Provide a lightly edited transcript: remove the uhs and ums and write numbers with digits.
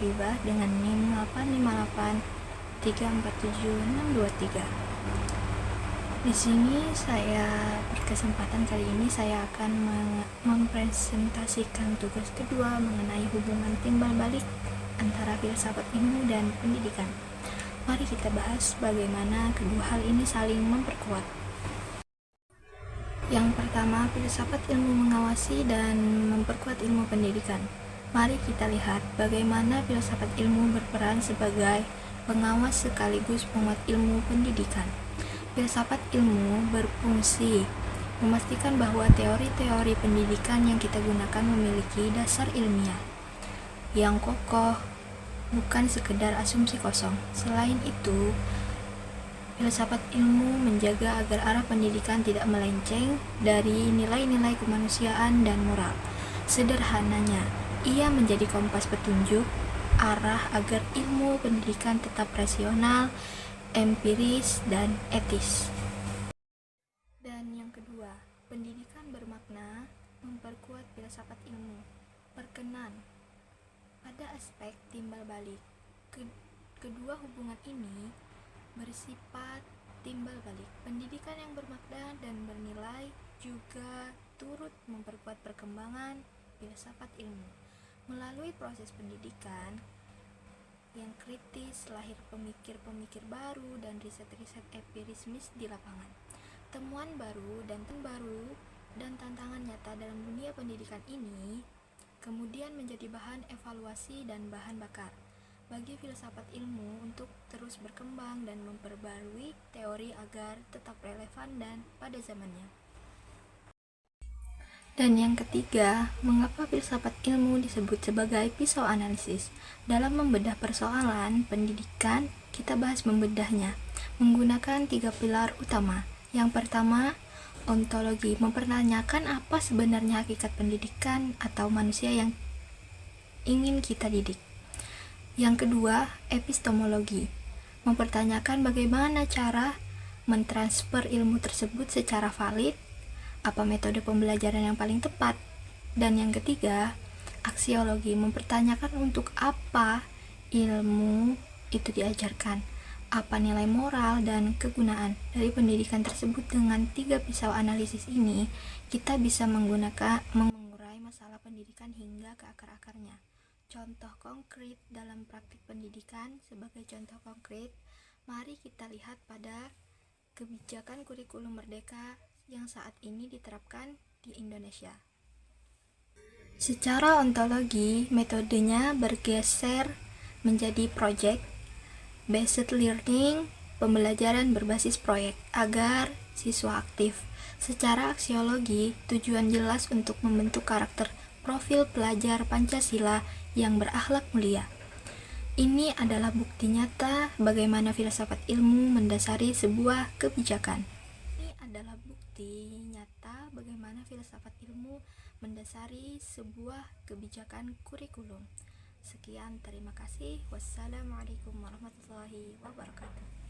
Hafibah dengan NIM 858347623. Di sini saya berkesempatan kali ini saya akan mempresentasikan tugas kedua mengenai hubungan timbal balik antara filsafat ilmu dan pendidikan. Mari kita bahas bagaimana kedua hal ini saling memperkuat. Yang pertama, filsafat ilmu mengawasi dan memperkuat ilmu pendidikan. Mari kita lihat bagaimana filsafat ilmu berperan sebagai pengawas sekaligus penguat ilmu pendidikan. Filsafat ilmu berfungsi memastikan bahwa teori-teori pendidikan yang kita gunakan memiliki dasar ilmiah yang kokoh, bukan sekedar asumsi kosong. Selain itu, filsafat ilmu menjaga agar arah pendidikan tidak melenceng dari nilai-nilai kemanusiaan dan moral. Sederhananya, ia menjadi kompas petunjuk arah agar ilmu pendidikan tetap rasional, empiris, dan etis. Dan yang kedua, pendidikan bermakna memperkuat filsafat ilmu. Perkenan pada aspek timbal balik. Kedua hubungan ini bersifat timbal balik. Pendidikan yang bermakna dan bernilai juga turut memperkuat perkembangan filsafat ilmu. Melalui proses pendidikan yang kritis, lahir pemikir-pemikir baru dan riset-riset empirismis di lapangan. Temuan baru dan tantangan nyata dalam dunia pendidikan ini kemudian menjadi bahan evaluasi dan bahan bakar bagi filsafat ilmu untuk terus berkembang dan memperbarui teori agar tetap relevan dan pada zamannya. Dan yang ketiga, mengapa filsafat ilmu disebut sebagai pisau analisis? Dalam membedah persoalan pendidikan, kita bahas membedahnya menggunakan 3 pilar utama. Yang pertama, ontologi, mempertanyakan apa sebenarnya hakikat pendidikan atau manusia yang ingin kita didik. Yang kedua, epistemologi, mempertanyakan bagaimana cara mentransfer ilmu tersebut secara valid, apa metode pembelajaran yang paling tepat. Dan yang ketiga, aksiologi, mempertanyakan untuk apa ilmu itu diajarkan, apa nilai moral dan kegunaan dari pendidikan tersebut. Dengan 3 pisau analisis ini, kita bisa mengurai masalah pendidikan hingga ke akar-akarnya. Contoh konkret dalam praktik pendidikan. Sebagai contoh konkret, mari kita lihat pada kebijakan kurikulum merdeka yang saat ini diterapkan di Indonesia. Secara ontologi, metodenya bergeser menjadi project based learning, pembelajaran berbasis proyek, agar siswa aktif. Secara aksiologi, tujuan jelas untuk membentuk karakter profil pelajar Pancasila yang berakhlak mulia. Ini adalah bukti nyata bagaimana filsafat ilmu mendasari sebuah kebijakan. Ini adalah bukti nyata bagaimana filsafat ilmu mendasari sebuah kebijakan kurikulum. Sekian, terima kasih. Wassalamualaikum warahmatullahi wabarakatuh.